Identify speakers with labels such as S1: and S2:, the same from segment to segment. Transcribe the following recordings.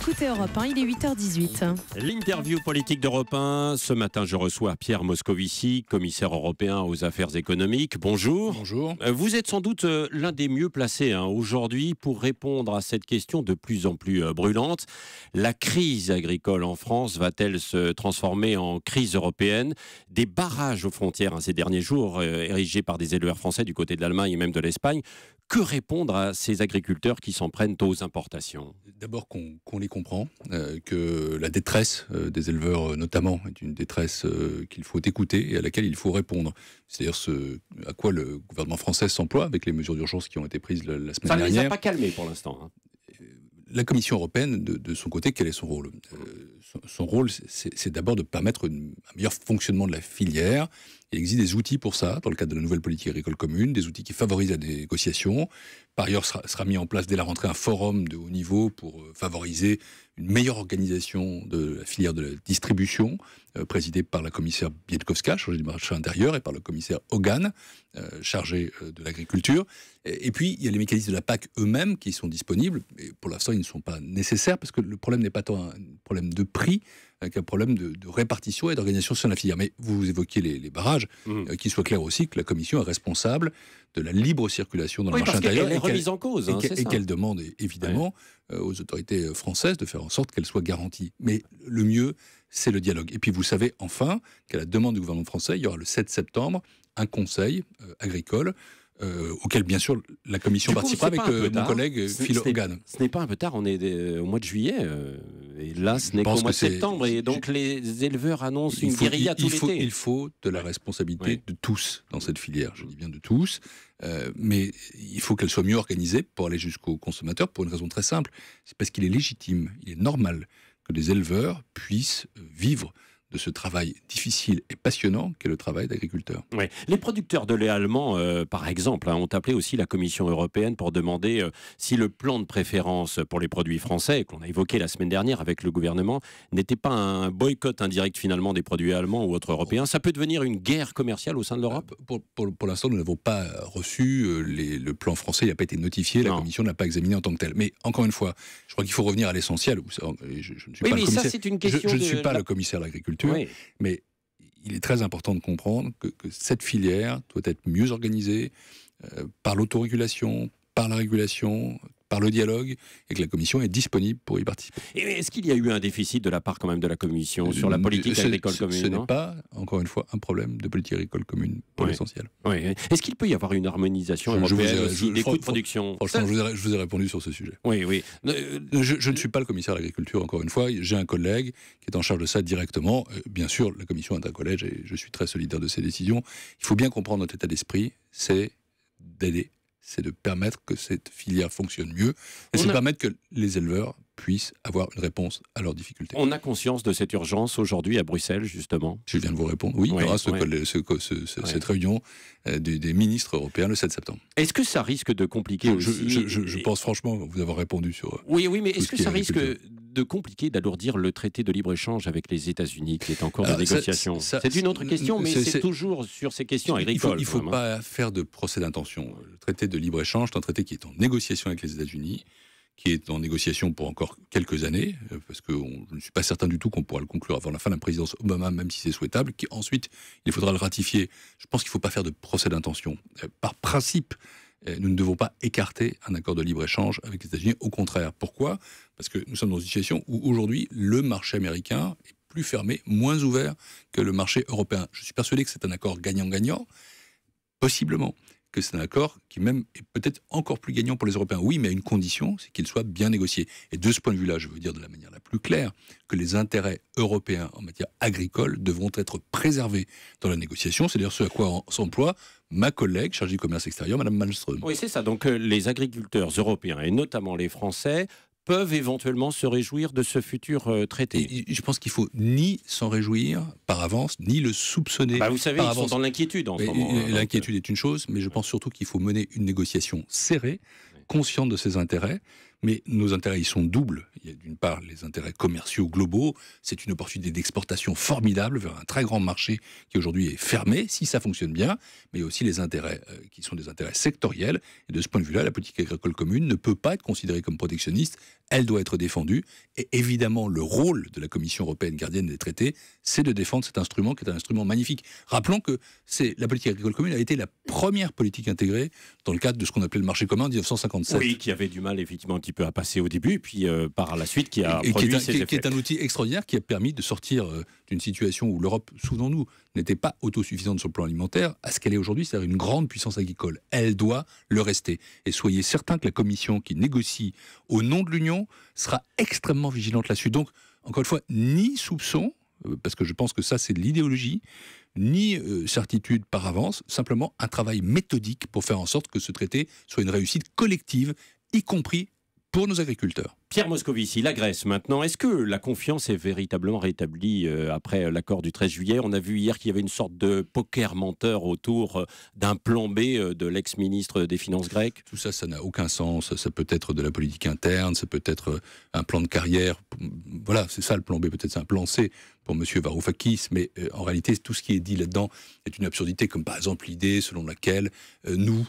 S1: écoutez Europe 1, il est 8h18.
S2: L'interview politique d'Europe 1. Ce matin, je reçois Pierre Moscovici, commissaire européen aux affaires économiques. Bonjour.
S3: Bonjour.
S2: Vous êtes sans doute l'un des mieux placés aujourd'hui pour répondre à cette question de plus en plus brûlante. La crise agricole en France va-t-elle se transformer en crise européenne? Des barrages aux frontières ces derniers jours, érigés par des éleveurs français du côté de l'Allemagne et même de l'Espagne. Que répondre à ces agriculteurs qui s'en prennent aux importations?
S3: D'abord qu'on les comprend, que la détresse des éleveurs notamment est une détresse qu'il faut écouter et à laquelle il faut répondre. C'est-à-dire ce à quoi le gouvernement français s'emploie avec les mesures d'urgence qui ont été prises la semaine dernière.
S2: Ça ne les a pas calmés pour l'instant.
S3: La Commission européenne, de son côté, quel est son rôle? Son rôle, c'est d'abord de permettre un meilleur fonctionnement de la filière. Il existe des outils pour ça, dans le cadre de la nouvelle politique agricole commune, des outils qui favorisent la négociation. Par ailleurs, sera mis en place dès la rentrée un forum de haut niveau pour favoriser une meilleure organisation de la filière de la distribution, présidée par la commissaire Bieńkowska, chargée du marché intérieur, et par le commissaire Hogan, chargé de l'agriculture. Et puis, il y a les mécanismes de la PAC eux-mêmes qui sont disponibles. Et pour l'instant, ils ne sont pas nécessaires parce que le problème n'est pas tant un problème de prix qu'un problème de répartition et d'organisation sur la filière. Mais vous évoquiez les barrages, qu'il soit clair aussi que la Commission est responsable de la libre circulation dans le marché intérieur.
S2: Elle est remise en cause.
S3: Et qu'elle demande évidemment aux autorités françaises de faire en sorte qu'elle soit garantie. Mais le mieux, c'est le dialogue. Et puis vous savez enfin qu'à la demande du gouvernement français, il y aura le 7 septembre un conseil agricole auquel, bien sûr, la Commission participera avec mon collègue Phil Hogan.
S2: Ce n'est pas un peu tard, on est au mois de juillet, et là, ce n'est qu'au mois de septembre, et donc les éleveurs annoncent une guérilla tout l'été.
S3: Il faut de la responsabilité de tous dans cette filière, je dis bien de tous, mais il faut qu'elle soit mieux organisée pour aller jusqu'au consommateur, pour une raison très simple, c'est parce qu'il est légitime, il est normal que les éleveurs puissent vivre de ce travail difficile et passionnant qu'est le travail d'agriculteur.
S2: Oui. Les producteurs de lait allemand, par exemple, ont appelé aussi la Commission européenne pour demander si le plan de préférence pour les produits français, qu'on a évoqué la semaine dernière avec le gouvernement, n'était pas un boycott indirect finalement des produits allemands ou autres européens. Ça peut devenir une guerre commerciale au sein de l'Europe?
S3: Pour l'instant, nous n'avons pas reçu le plan français, il n'a pas été notifié, la Commission ne l'a pas examiné en tant que tel. Mais encore une fois, je crois qu'il faut revenir à l'essentiel. Je ne suis pas le commissaire.
S2: Ça, c'est une question
S3: je ne suis pas le commissaire à l'agriculture. Oui. Mais il est très important de comprendre que cette filière doit être mieux organisée par l'autorégulation, par la régulation, par le dialogue, et que la Commission est disponible pour y participer.
S2: Et est-ce qu'il y a eu un déficit de la part quand même de la Commission sur la politique agricole commune?
S3: Ce n'est pas, encore une fois, un problème de politique agricole commune pour l'essentiel.
S2: Oui. Est-ce qu'il peut y avoir une harmonisation européenne des coûts de production?
S3: Franchement, je vous ai répondu sur ce sujet.
S2: Oui.
S3: Je ne suis pas le commissaire à l'agriculture, encore une fois. J'ai un collègue qui est en charge de ça directement. Bien sûr, la Commission est un collège et je suis très solidaire de ses décisions. Il faut bien comprendre notre état d'esprit, c'est d'aider. C'est de permettre que cette filière fonctionne mieux et c'est de permettre que les éleveurs puissent avoir une réponse à leurs difficultés.
S2: On a conscience de cette urgence aujourd'hui à Bruxelles, justement?
S3: Je viens de vous répondre. Oui, il y aura cette réunion des ministres européens le 7 septembre.
S2: Est-ce que ça risque de compliquer aussi...
S3: Je pense franchement vous avoir répondu sur...
S2: Oui, mais est-ce que ça risque de compliquer, d'alourdir le traité de libre-échange avec les États-Unis qui est en cours de négociation? C'est une autre question, mais c'est toujours sur ces questions agricoles.
S3: Il ne faut pas faire de procès d'intention. Le traité de libre-échange est un traité qui est en négociation avec les États-Unis, qui est en négociation pour encore quelques années, parce que je ne suis pas certain du tout qu'on pourra le conclure avant la fin de la présidence Obama, même si c'est souhaitable, ensuite il faudra le ratifier. Je pense qu'il ne faut pas faire de procès d'intention. Par principe, nous ne devons pas écarter un accord de libre-échange avec les États-Unis. Au contraire. Pourquoi? Parce que nous sommes dans une situation où aujourd'hui, le marché américain est plus fermé, moins ouvert que le marché européen. Je suis persuadé que c'est un accord gagnant-gagnant, possiblement que c'est un accord qui même est peut-être encore plus gagnant pour les Européens. Oui, mais à une condition, c'est qu'il soit bien négocié. Et de ce point de vue-là, je veux dire de la manière la plus claire que les intérêts européens en matière agricole devront être préservés dans la négociation. C'est-à-dire ce à quoi s'emploie ma collègue chargée du commerce extérieur, Madame Malmström.
S2: Oui, c'est ça. Donc les agriculteurs européens, et notamment les Français, peuvent éventuellement se réjouir de ce futur traité.
S3: Et je pense qu'il faut ni s'en réjouir par avance, ni le soupçonner
S2: vous savez,
S3: par
S2: ils
S3: avance.
S2: sont dans l'inquiétude en ce moment.
S3: L'inquiétude est une chose, mais je pense surtout qu'il faut mener une négociation serrée, consciente de ses intérêts, Mais nos intérêts, ils sont doubles. Il y a d'une part les intérêts commerciaux globaux. C'est une opportunité d'exportation formidable vers un très grand marché qui aujourd'hui est fermé, si ça fonctionne bien. Mais il y a aussi les intérêts qui sont des intérêts sectoriels. Et de ce point de vue-là, la politique agricole commune ne peut pas être considérée comme protectionniste. Elle doit être défendue. Et évidemment, le rôle de la Commission européenne gardienne des traités, c'est de défendre cet instrument qui est un instrument magnifique. Rappelons que la politique agricole commune a été la première politique intégrée dans le cadre de ce qu'on appelait le marché commun en 1957.
S2: Oui, qui avait du mal effectivement un petit peu à passer au début, puis par la suite qui a produit ses effets.
S3: Qui est un outil extraordinaire qui a permis de sortir d'une situation où l'Europe, souvenons-nous, n'était pas autosuffisante sur le plan alimentaire à ce qu'elle est aujourd'hui, c'est-à-dire une grande puissance agricole. Elle doit le rester. Et soyez certains que la Commission qui négocie au nom de l'Union sera extrêmement vigilante là-dessus. Donc, encore une fois, ni soupçon, parce que je pense que ça c'est de l'idéologie, ni certitude par avance, simplement un travail méthodique pour faire en sorte que ce traité soit une réussite collective, y compris pour nos agriculteurs.
S2: Pierre Moscovici, la Grèce maintenant, est-ce que la confiance est véritablement rétablie après l'accord du 13 juillet? On a vu hier qu'il y avait une sorte de poker menteur autour d'un plan B de l'ex-ministre des Finances grec.
S3: Tout ça, ça n'a aucun sens. Ça peut être de la politique interne, ça peut être un plan de carrière. Voilà, c'est ça le plan B, peut-être c'est un plan C pour M. Varoufakis, mais en réalité, tout ce qui est dit là-dedans est une absurdité, comme par exemple l'idée selon laquelle nous,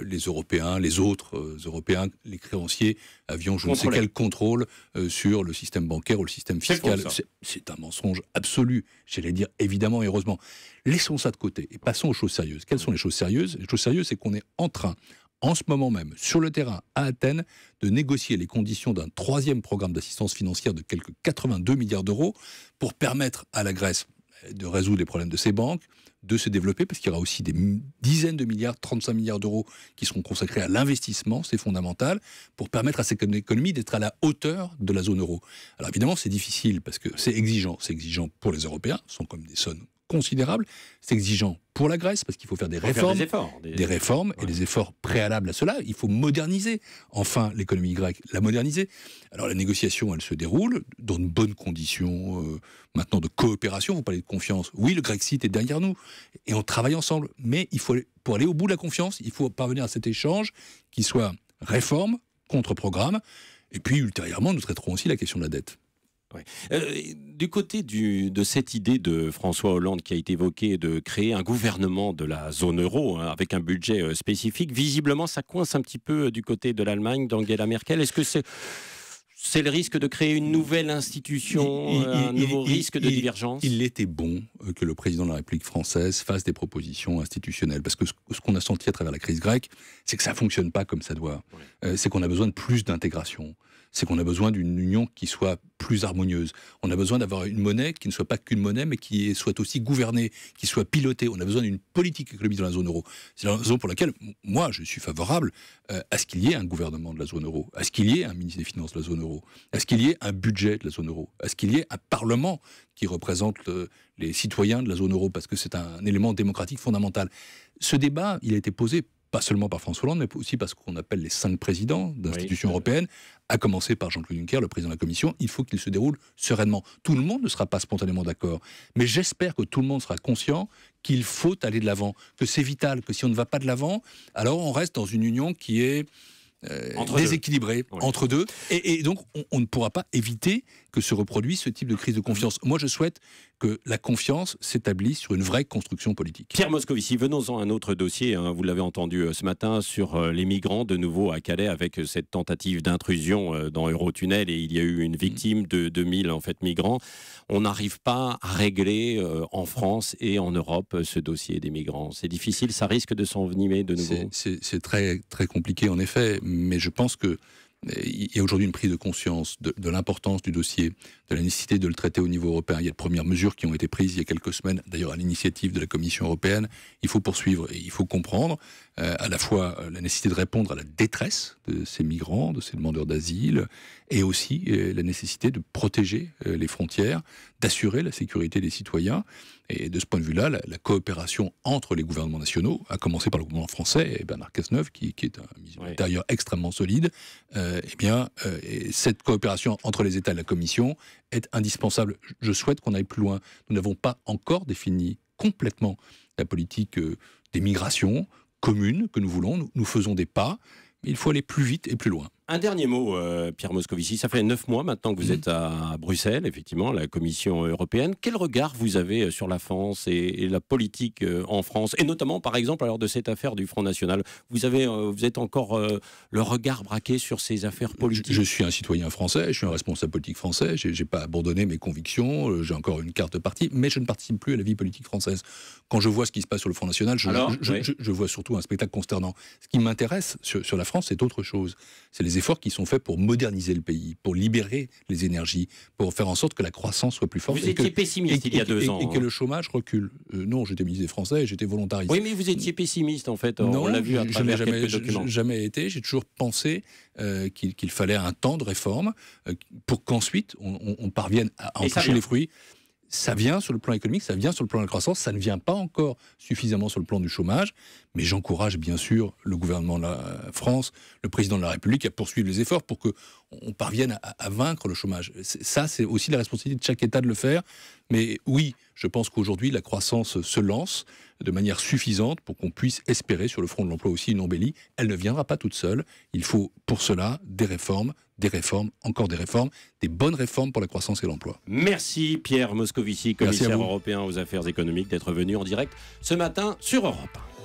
S3: les Européens, les autres Européens, les créanciers, avions je ne sais quel contrôle sur le système bancaire ou le système fiscal. C'est un mensonge absolu, j'allais dire évidemment et heureusement. Laissons ça de côté et passons aux choses sérieuses. Quelles sont les choses sérieuses? Les choses sérieuses, c'est qu'on est en train, en ce moment même, sur le terrain, à Athènes, de négocier les conditions d'un troisième programme d'assistance financière de quelques 82 milliards d'euros pour permettre à la Grèce de résoudre les problèmes de ses banques, de se développer, parce qu'il y aura aussi des dizaines de milliards, 35 milliards d'euros qui seront consacrés à l'investissement, c'est fondamental, pour permettre à cette économie d'être à la hauteur de la zone euro. Alors évidemment, c'est difficile, parce que c'est exigeant pour les Européens, ce sont comme des sommes considérables, c'est exigeant pour la Grèce, parce qu'il faut faire des réformes, et des efforts préalables à cela. Il faut moderniser, enfin, l'économie grecque, la moderniser. Alors la négociation, elle se déroule dans de bonnes conditions, maintenant de coopération, vous parlez de confiance. Oui, le Grexit est derrière nous, et on travaille ensemble. Mais pour aller au bout de la confiance, il faut parvenir à cet échange qui soit réforme, contre-programme, et puis ultérieurement, nous traiterons aussi la question de la dette.
S2: Ouais. Du côté de cette idée de François Hollande qui a été évoquée de créer un gouvernement de la zone euro avec un budget spécifique, visiblement ça coince un petit peu du côté de l'Allemagne, d'Angela Merkel. Est-ce que c'est le risque de créer une nouvelle institution, un nouveau risque de divergence?
S3: Il était bon que le président de la République française fasse des propositions institutionnelles, parce que ce qu'on a senti à travers la crise grecque, c'est que ça ne fonctionne pas comme ça doit. Ouais. C'est qu'on a besoin de plus d'intégration. C'est qu'on a besoin d'une union qui soit plus harmonieuse. On a besoin d'avoir une monnaie qui ne soit pas qu'une monnaie, mais qui soit aussi gouvernée, qui soit pilotée. On a besoin d'une politique économique dans la zone euro. C'est la raison pour laquelle, moi, je suis favorable à ce qu'il y ait un gouvernement de la zone euro, à ce qu'il y ait un ministre des Finances de la zone euro, à ce qu'il y ait un budget de la zone euro, à ce qu'il y ait un Parlement qui représente les citoyens de la zone euro, parce que c'est un élément démocratique fondamental. Ce débat, il a été posé pas seulement par François Hollande, mais aussi par ce qu'on appelle les 5 présidents d'institutions européennes, à commencer par Jean-Claude Juncker, le président de la Commission. Il faut qu'il se déroule sereinement. Tout le monde ne sera pas spontanément d'accord, mais j'espère que tout le monde sera conscient qu'il faut aller de l'avant, que c'est vital, que si on ne va pas de l'avant, alors on reste dans une union qui est déséquilibrée, entre deux, et donc on ne pourra pas éviter que se reproduise ce type de crise de confiance. Moi, je souhaite que la confiance s'établisse sur une vraie construction politique.
S2: Pierre Moscovici, venons-en à un autre dossier. Vous l'avez entendu ce matin sur les migrants, de nouveau à Calais, avec cette tentative d'intrusion dans Eurotunnel, et il y a eu une victime de 2000 migrants. On n'arrive pas à régler en France et en Europe ce dossier des migrants. C'est difficile, ça risque de s'envenimer de nouveau.
S3: C'est très, très compliqué en effet, mais je pense que il y a aujourd'hui une prise de conscience de l'importance du dossier, de la nécessité de le traiter au niveau européen. Il y a de premières mesures qui ont été prises il y a quelques semaines, d'ailleurs à l'initiative de la Commission européenne. Il faut poursuivre et il faut comprendre à la fois la nécessité de répondre à la détresse de ces migrants, de ces demandeurs d'asile, et aussi la nécessité de protéger les frontières, d'assurer la sécurité des citoyens. Et de ce point de vue-là, la coopération entre les gouvernements nationaux, à commencer par le gouvernement français et Bernard Cazeneuve, qui est un ministre de l'Intérieur extrêmement solide, et cette coopération entre les États et la Commission est indispensable. Je souhaite qu'on aille plus loin. Nous n'avons pas encore défini complètement la politique des migrations commune que nous voulons. Nous faisons des pas, mais il faut aller plus vite et plus loin.
S2: Un dernier mot, Pierre Moscovici. Ça fait 9 mois maintenant que vous êtes à Bruxelles, effectivement, la Commission européenne. Quel regard vous avez sur la France et la politique en France, et notamment, par exemple, alors de cette affaire du Front National? Vous êtes encore le regard braqué sur ces affaires politiques?
S3: Je suis un citoyen français, je suis un responsable politique français. J'ai pas abandonné mes convictions. J'ai encore une carte de parti, mais je ne participe plus à la vie politique française. Quand je vois ce qui se passe sur le Front National, je vois surtout un spectacle consternant. Ce qui m'intéresse sur la France, c'est autre chose. C'est les efforts qui sont faits pour moderniser le pays, pour libérer les énergies, pour faire en sorte que la croissance soit plus forte.
S2: Vous étiez pessimiste il y a 2 ans.
S3: Et que le chômage recule. Non, j'étais ministre des Français et j'étais volontariste.
S2: Oui, mais vous étiez pessimiste, en fait.
S3: Non,
S2: on l'a vu à travers quelques documents.
S3: Jamais été. J'ai toujours pensé qu'il fallait un temps de réforme pour qu'ensuite on parvienne à en toucher les fruits. Ça vient sur le plan économique, ça vient sur le plan de la croissance, ça ne vient pas encore suffisamment sur le plan du chômage, mais j'encourage bien sûr le gouvernement de la France, le président de la République à poursuivre les efforts pour qu'on parvienne à vaincre le chômage. Ça, c'est aussi la responsabilité de chaque État de le faire. Mais oui, je pense qu'aujourd'hui, la croissance se lance de manière suffisante pour qu'on puisse espérer sur le front de l'emploi aussi une embellie. Elle ne viendra pas toute seule. Il faut pour cela des réformes, encore des réformes, des bonnes réformes pour la croissance et l'emploi.
S2: Merci Pierre Moscovici, commissaire européen aux affaires économiques, d'être venu en direct ce matin sur Europe 1.